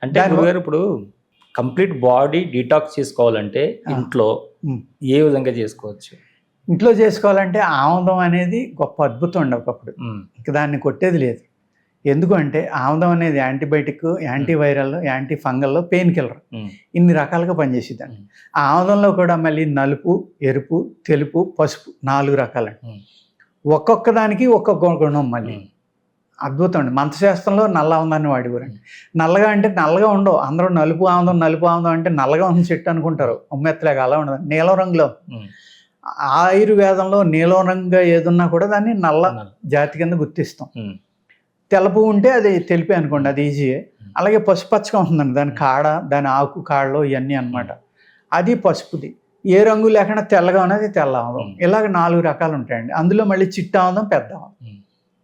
అంటే గురుగారు ఇప్పుడు కంప్లీట్ బాడీ డీటాక్స్ చేసుకోవాలంటే ఇంట్లో ఏ విధంగా చేసుకోవచ్చు? ఇంట్లో చేసుకోవాలంటే ఆముదం అనేది గొప్ప అద్భుతం అండి ఒకప్పుడు. ఇంక దాన్ని కొట్టేది లేదు. ఎందుకంటే ఆముదం అనేది antibiotic, antiviral, anti fungal, pain killer, ఇన్ని రకాలుగా పనిచేసేదండి. ఆ ఆముదంలో కూడా మళ్ళీ నలుపు, ఎరుపు, తెలుపు, పసుపు 4 రకాలండి. ఒక్కొక్క దానికి ఒక్కొక్క గుణం మళ్ళీ అద్భుతం అండి. మంత్రశాస్త్రంలో నల్ల ఆముదాన్ని వాడేవారండి. నల్లగా అంటే నల్లగా ఉండవు. అందరూ నలుపు ఆముదం అంటే నల్లగా ఉన్న చెట్టు అనుకుంటారు. ఉమ్మెత్తలేక అలా ఉండదు, నీలం రంగులో. ఆయుర్వేదంలో నీలం రంగుగా ఏదున్నా కూడా దాన్ని నల్ల జాతి కింద గుర్తిస్తాం. తెల్లపు ఉంటే అది తెలిపే అనుకోండి, అది ఈజీయే. అలాగే పసుపచ్చగా ఉంటుందండి దాని కాడ, దాని ఆకు కాడలో ఇవన్నీ అనమాట. అది పసుపుది. ఏ రంగు లేకుండా తెల్లగా ఉన్నది తెల్ల ఆముదం. ఇలాగ 4 రకాలు ఉంటాయండి. అందులో మళ్ళీ చిట్ట ఆముదం, పెద్ద ఆముదం,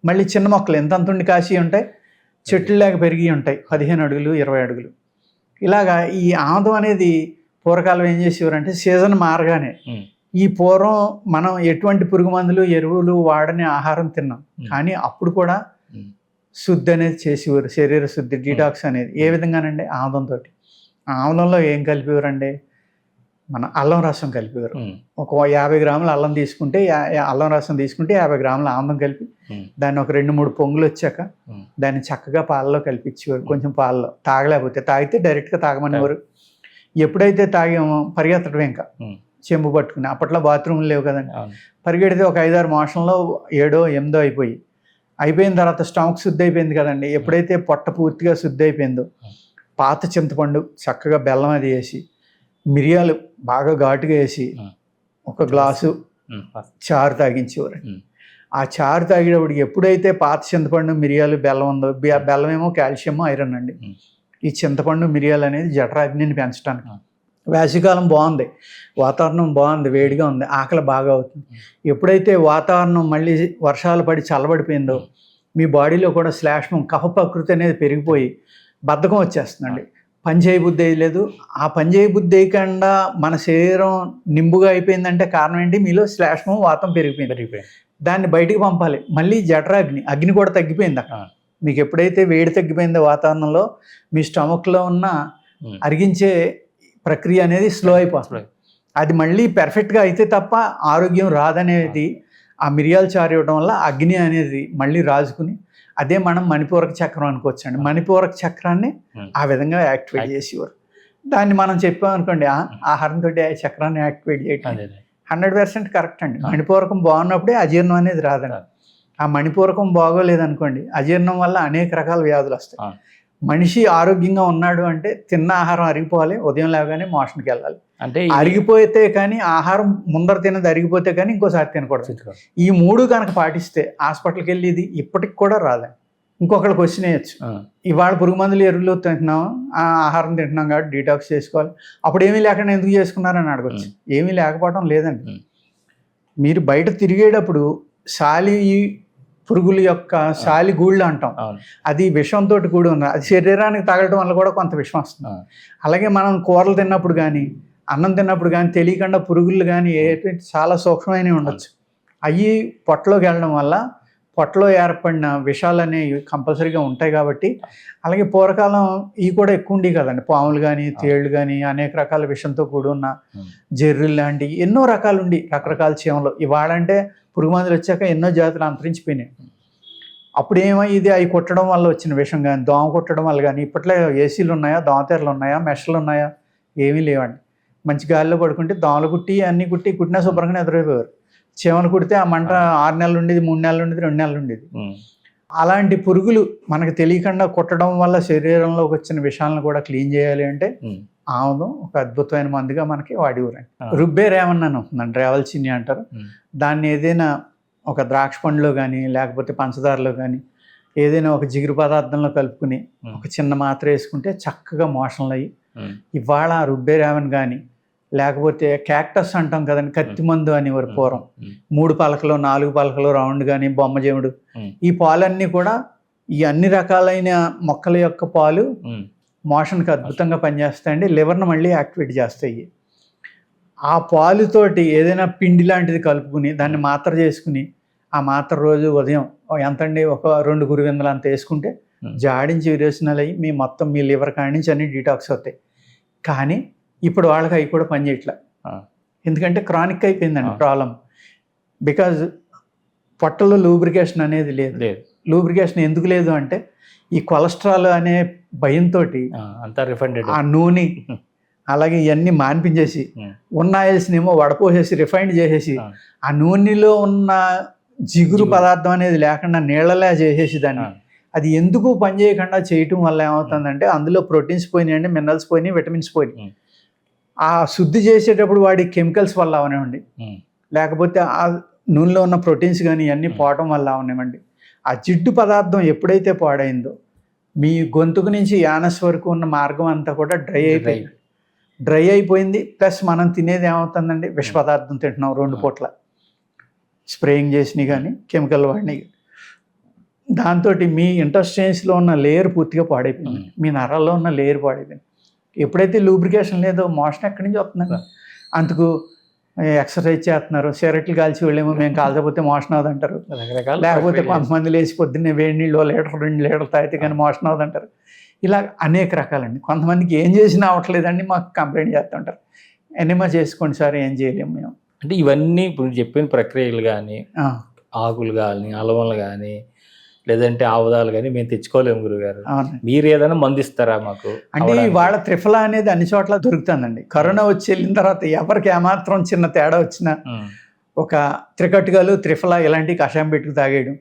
మళ్ళీ చిన్న మొక్కలు ఎంతంతుండి కాసి ఉంటాయి, చెట్లు లేక పెరిగి ఉంటాయి 15 అడుగులు 20 అడుగులు. ఇలాగా ఈ ఆముదం అనేది పూర్వకాలం ఏం చేసేవారంటే సీజన్ మారగానే, ఈ పూర్వం మనం ఎటువంటి పురుగు మందులు ఎరువులు వాడని ఆహారం తిన్నాం, కానీ అప్పుడు కూడా శుద్ధి అనేది చేసేవారు. శరీర శుద్ధి, డీటాక్స్ అనేది ఏ విధంగానండి? ఆముదంతో. ఆముదంలో ఏం కలిపేవారండి? మన అల్లం రసం కలిపేవారు. ఒక 50 గ్రాముల అల్లం తీసుకుంటే, అల్లం రసం తీసుకుంటే 50 గ్రాముల ఆముదం కలిపి దాన్ని ఒక 2-3 పొంగులు వచ్చాక దాన్ని చక్కగా పాలలో కలిపించేవారు. కొంచెం పాలలో తాగలేకపోతే, తాగితే డైరెక్ట్గా తాగమనేవారు. ఎప్పుడైతే తాగామో పరిగెత్తడం, ఇంకా చెంబు పట్టుకుని. అప్పట్లో బాత్రూమ్లు లేవు కదండి. పరిగెడితే ఒక 5-6 మోషన్లో 7-8 అయిపోయిన తర్వాత స్టమక్ శుద్ధి అయిపోయింది కదండి. ఎప్పుడైతే పొట్ట పూర్తిగా శుద్ధి అయిపోయిందో, పాత చింతపండు చక్కగా బెల్లం అది వేసి, మిరియాలు బాగా ఘాటుగా వేసి ఒక గ్లాసు చారు తాగించేవారు. ఆ చారు తాగేటప్పుడు ఎప్పుడైతే పాత చింతపండు, మిరియాలు, బెల్లం ఉందో, బెల్లం ఏమో కాల్షియం, ఐరన్ అండి. ఈ చింతపండు, మిరియాలు అనేది జఠరాగ్నిని పెంచడానికి. వేసవికాలం బాగుంది, వాతావరణం బాగుంది, వేడిగా ఉంది, ఆకలి బాగా అవుతుంది. ఎప్పుడైతే వాతావరణం మళ్ళీ వర్షాలు పడి చల్లబడిపోయిందో, మీ బాడీలో కూడా శ్లేష్మం, కఫ ప్రకృతి అనేది పెరిగిపోయి బద్ధకం వచ్చేస్తుందండి. పని చేయబుద్ధి లేదు. ఆ పని చేయబుద్ధి వేయకుండా మన శరీరం నింబుగా అయిపోయిందంటే కారణం ఏంటి? మీలో శ్లేష్మం, వాతం పెరిగిపోయింది. దాన్ని బయటికి పంపాలి. మళ్ళీ జఠరాగ్ని, అగ్ని కూడా తగ్గిపోయింది అక్కడ. మీకు ఎప్పుడైతే వేడి తగ్గిపోయిందో వాతావరణంలో, మీ స్టమక్లో ఉన్న అరిగించే ప్రక్రియ అనేది స్లో అయిపోతుంది. అది మళ్ళీ పెర్ఫెక్ట్గా అయితే తప్ప ఆరోగ్యం రాదనేది ఆ మిరియాల చారు ఇవ్వడం వల్ల అగ్ని అనేది మళ్ళీ రాజుకుని, అదే మనం మణిపూరక చక్రం అనుకోవచ్చు అండి. మణిపూరక చక్రాన్ని ఆ విధంగా యాక్టివేట్ చేసేవారు. దాన్ని మనం చెప్పామనుకోండి, ఆహారంతో చక్రాన్ని యాక్టివేట్ చేయటం 100% కరెక్ట్ అండి. మణిపూరకం బాగున్నప్పుడే అజీర్ణం అనేది రాదండి. ఆ మణిపూరకం బాగోలేదనుకోండి, అజీర్ణం వల్ల అనేక రకాల వ్యాధులు వస్తాయి. మనిషి ఆరోగ్యంగా ఉన్నాడు అంటే తిన్న ఆహారం అరిగిపోవాలి, ఉదయం లేవగానే మోషన్కి వెళ్ళాలి. అంటే అరిగిపోతే కానీ, ఆహారం ముందర తిన్నది అరిగిపోతే కానీ ఇంకోసారి తినకూడదు. ఈ 3 కనుక పాటిస్తే హాస్పిటల్కి వెళ్ళి ఇది ఇప్పటికి కూడా రాదండి. ఇంకొకరికి క్వశ్చన్ వేయచ్చు, ఇవాళ పురుగు మందులు ఎరువులు తింటున్నాం, ఆహారం తింటున్నాం కాబట్టి డీటాక్స్ చేసుకోవాలి, అప్పుడు ఏమీ లేకుండా ఎందుకు చేసుకున్నారని అడగచ్చు. ఏమీ లేకపోవడం లేదండి. మీరు బయట తిరిగేటప్పుడు పురుగుల యొక్క గూళ్ళు అంటాం, అది విషంతో కూడి ఉన్నది. అది శరీరానికి తగలడం వల్ల కూడా కొంత విషం వస్తుంది. అలాగే మనం కూరలు తిన్నప్పుడు కానీ, అన్నం తిన్నప్పుడు కానీ తెలియకుండా పురుగులు కానీ చాలా సూక్ష్మమైనవి ఉండొచ్చు. అవి పొట్టలోకి వెళ్ళడం వల్ల పొట్టలో ఏర్పడిన విషాలు అనేవి కంపల్సరీగా ఉంటాయి కాబట్టి. అలాగే పూర్వకాలం ఇవి కూడా ఎక్కువ ఉండేవి కదండి. పాములు కానీ, తేళ్లు కానీ, అనేక రకాల విషంతో కూడి ఉన్న జెర్రీలు లాంటివి ఎన్నో రకాలు ఉండి, రకరకాల చీమలు. ఇవాళంటే పురుగు మందులు వచ్చాక ఎన్నో జాతులు అంతరించిపోయినాయి. అప్పుడు ఇది అవి కుట్టడం వల్ల వచ్చిన విషం కానీ, దోమ కుట్టడం వల్ల కానీ. ఇప్పట్లో ఏసీలు ఉన్నాయా, దోమతెరలు ఉన్నాయా, మెషలు ఉన్నాయా? ఏమీ లేవండి. మంచి గాలిలో పడుకుంటే దోమలు కుట్టినా శుభ్రంగా నిద్రపోయేవారు. చీమలు కుడితే ఆ మంట 6 నెలలు ఉండేది, 3 నెలలు ఉండేది, 2 నెలలు ఉండేది. అలాంటి పురుగులు మనకు తెలియకుండా కుట్టడం వల్ల శరీరంలోకి వచ్చిన విషాలను కూడా క్లీన్ చేయాలి అంటే ఆముదం ఒక అద్భుతమైన మందుగా మనకి వాడేవారండి. రుబ్బేరేమన్నా ఉంటుందండి, రేవల్చిని అంటారు. దాన్ని ఏదైనా ఒక ద్రాక్ష పండులో కానీ, లేకపోతే పంచదారలో కానీ, ఏదైనా ఒక జిగురు పదార్థంలో కలుపుకుని ఒక చిన్న మాత్ర వేసుకుంటే చక్కగా మోషన్లు అయ్యి. ఇవాళ రుబ్బేరేమన్ కానీ, లేకపోతే క్యాక్టస్ అంటాం కదండి, కత్తి మందు అని వారి పూర్వం 3 పలకలు 4 పలకలు రౌండ్ కానీ, బొమ్మజేముడు, ఈ పాలన్నీ కూడా ఈ అన్ని రకాలైన మొక్కల యొక్క పాలు మోషన్కి అద్భుతంగా పనిచేస్తాయండి. లివర్ను మళ్ళీ యాక్టివేట్ చేస్తాయి. ఆ పాలుతోటి ఏదైనా పిండి లాంటిది కలుపుకుని దాన్ని మాత్ర చేసుకుని, ఆ మాత్ర రోజు ఉదయం ఎంతండి, ఒక 2 గురివిందలు అంత వేసుకుంటే జాడించి విరేచనాలు అయ్యి మీ లివర్ కాడి నుంచి అన్ని డీటాక్స్ అవుతాయి. కానీ ఇప్పుడు వాళ్ళకి అవి కూడా పనిచేయట్లే, ఎందుకంటే క్రానిక్ అయిపోయిందండి ప్రాబ్లం. బికాజ్ పొట్టలో లూబ్రికేషన్ అనేది లేదు. లూబ్రికేషన్ ఎందుకు లేదు అంటే ఈ కొలెస్ట్రాల్ అనే భయంతో అంతా రిఫైండెడ్ ఆ నూనె అలాగే ఇవన్నీ మాన్పించేసి ఉన్న ఆయిల్స్ని ఏమో వడపోసేసి రిఫైండ్ చేసేసి ఆ నూనెలో ఉన్న జిగురు పదార్థం అనేది లేకుండా నీళ్ళలా చేసేసి దాన్ని అది ఎందుకు పనిచేయకుండా చేయటం వల్ల ఏమవుతుందంటే అందులో ప్రోటీన్స్ పోయినాయండి, మినరల్స్ పోయినాయి, విటమిన్స్ పోయినాయి. ఆ శుద్ధి చేసేటప్పుడు వాడి కెమికల్స్ వల్ల అవనివ్వండి, లేకపోతే ఆ నూనెలో ఉన్న ప్రోటీన్స్ కానీ ఇవన్నీ పోవటం వల్ల అవనివ్వండి, ఆ జిడ్డు పదార్థం ఎప్పుడైతే పాడైందో మీ గొంతుకు నుంచి యానస్ వరకు ఉన్న మార్గం అంతా కూడా డ్రై అయిపోయింది. ప్లస్ మనం తినేది ఏమవుతుందండి, విష పదార్థం తింటున్నాం 2 పూట్ల, స్ప్రేయింగ్ చేసినవి కానీ కెమికల్ వాడినవి. దాంతో మీ ఇంటెస్టైన్స్లో ఉన్న లేయర్ పూర్తిగా పాడైపోయింది, మీ నరాల్లో ఉన్న లేయర్ పాడైపోయింది. ఎప్పుడైతే లూబ్రికేషన్ లేదో మోషన్ ఎక్కడి నుంచి వస్తుందండి? అందుకు ఎక్సర్సైజ్ చేస్తున్నారు, సిగరెట్లు కాల్చి వెళ్ళేమో మేము కాల్చకపోతే మోషన్ అవుదంటారు, లేకపోతే కొంతమంది లేచి పొద్దున్నే వేడి నీళ్ళు 1 లీటర్ 2 లీటర్లు తాగితే కానీ మోషన్ అవుదంటారు. ఇలా అనేక రకాలండి. కొంతమందికి ఏం చేసినా అవ్వట్లేదండి, మాకు కంప్లైంట్ చేస్తుంటారు, ఎనిమా చేసుకోండి సార్ ఏం చేయలేము మేము. అంటే ఇవన్నీ ఇప్పుడు చెప్పిన ప్రక్రియలు కానీ ఆకులు కానీ అలవలు కానీ లేదంటే ఆముదాలు కానీ మేము తెచ్చుకోలేము గురుగారు, మీరు ఏదైనా మందిస్తారా మాకు? అంటే వాళ్ళ త్రిఫలా అనేది అన్ని చోట్ల దొరుకుతుందండి. కరోనా వచ్చి వెళ్ళిన తర్వాత ఎవరికి ఏమాత్రం చిన్న తేడా వచ్చినా ఒక త్రికట్టుగాలు త్రిఫలా ఇలాంటి కషాయం పెట్టుకు తాగేయడం,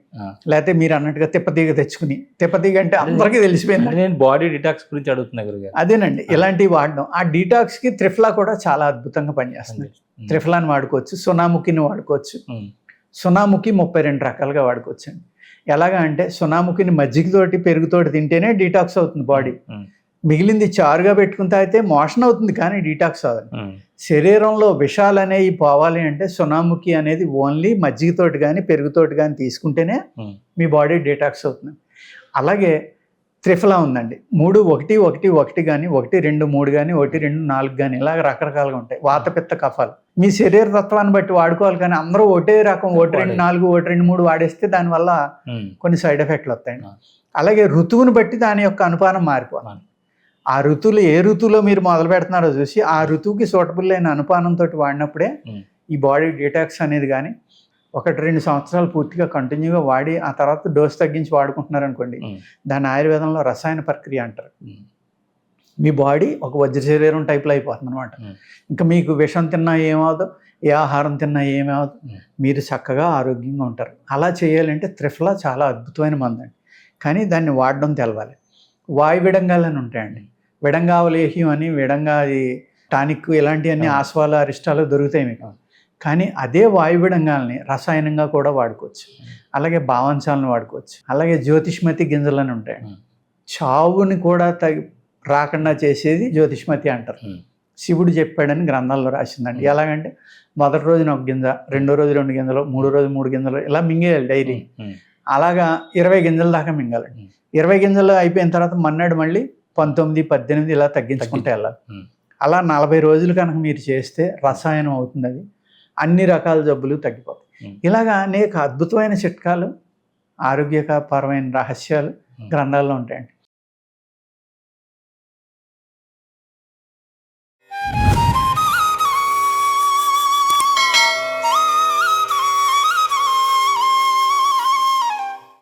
లేకపోతే మీరు అన్నట్టుగా తిప్పతీగ తెచ్చుకుని, తిప్పతీగ అంటే అందరికీ తెలిసిపోయింది. నేను బాడీ డిటాక్స్ గురించి అడుగుతున్నా గురుగారు. అదేనండి, ఇలాంటివి వాడడం. ఆ డీటాక్స్కి త్రిఫలా కూడా చాలా అద్భుతంగా పనిచేస్తుంది. త్రిఫలాని వాడుకోవచ్చు, సునాముఖిని వాడుకోవచ్చు. సునాముఖి 32 రకాలుగా వాడుకోవచ్చు అండి. ఎలాగా అంటే సునాముఖిని మజ్జిగతోటి పెరుగుతోటి తింటేనే డీటాక్స్ అవుతుంది బాడీ. మిగిలింది చారుగా పెట్టుకుని తాగితే మోషన్ అవుతుంది కానీ డీటాక్స్ అవ్వదు. శరీరంలో విషాలు అనేవి పోవాలి అంటే సునాముఖి అనేది ఓన్లీ మజ్జిగతోటి కానీ పెరుగుతోటి కానీ తీసుకుంటేనే మీ బాడీ డీటాక్స్ అవుతుంది. అలాగే త్రిఫలా ఉందండి. 3, 1, 1, 1 కానీ 1, 2, 3 కానీ 1, 2, 4 కానీ ఇలాగ రకరకాలుగా ఉంటాయి. వాతపిత్త కఫాలు మీ శరీర తత్వాన్ని బట్టి వాడుకోవాలి కానీ అందరూ ఒకే రకం 1, 2, 4, 1, 2, 3 వాడేస్తే దానివల్ల కొన్ని సైడ్ ఎఫెక్ట్లు వస్తాయండి. అలాగే ఋతువుని బట్టి దాని యొక్క అనుపానం మారిపోవాలి. ఆ ఋతువులు ఏ ఋతువులో మీరు మొదలు పెడుతున్నారో చూసి ఆ ఋతువుకి సూటబుల్ అయిన అనుపానంతో వాడినప్పుడే ఈ బాడీ డీటాక్స్ అనేది కానీ 1-2 సంవత్సరాలు పూర్తిగా కంటిన్యూగా వాడి ఆ తర్వాత డోస్ తగ్గించి వాడుకుంటున్నారు అనుకోండి, దాన్ని ఆయుర్వేదంలో రసాయన ప్రక్రియ అంటారు. మీ బాడీ ఒక వజ్ర శరీరం టైప్లో అయిపోతుంది అనమాట. ఇంకా మీకు విషం తిన్నా ఏమవుతుందో, ఏ ఆహారం తిన్నా ఏమవుతుందో, మీరు చక్కగా ఆరోగ్యంగా ఉంటారు. అలా చేయాలంటే త్రిఫలా చాలా అద్భుతమైన మందు అండి. కానీ దాన్ని వాడడం తెలవాలి. వాయు విడంగాలని ఉంటాయండి, విడంగావలేహ్యం అని, విడంగాది టానిక్ ఇలాంటివన్నీ ఆస్వాలు అరిష్టాలు దొరుకుతాయి మీకు. కానీ అదే వాయు విడంగాల్ని రసాయనంగా కూడా వాడుకోవచ్చు. అలాగే భావంశాలను వాడుకోవచ్చు. అలాగే జ్యోతిష్మతి గింజలని ఉంటాయండి, చావుని కూడా రాకుండా చేసేది జ్యోతిష్మతి అంటారు. శివుడు చెప్పాడని గ్రంథాల్లో రాసిందండి. ఎలాగంటే మొదటి రోజున 1 గింజ, 2వ రోజు 2 గింజలు, 3వ రోజు 3 గింజలు ఇలా మింగేయాలి డైలీ. అలాగా 20 గింజల దాకా మింగాలండి. 20 గింజలు అయిపోయిన తర్వాత మన్నాడు మళ్ళీ 19, 18 ఇలా తగ్గించుకుంటే వెళ్ళాలి. అలా 40 రోజులు కనుక మీరు చేస్తే రసాయనం అవుతుంది, అది అన్ని రకాల జబ్బులు తగ్గిపోతాయి. ఇలాగా అనేక అద్భుతమైన చిట్కాలు, ఆరోగ్యపరమైన రహస్యాలు గ్రంథాల్లో ఉంటాయండి.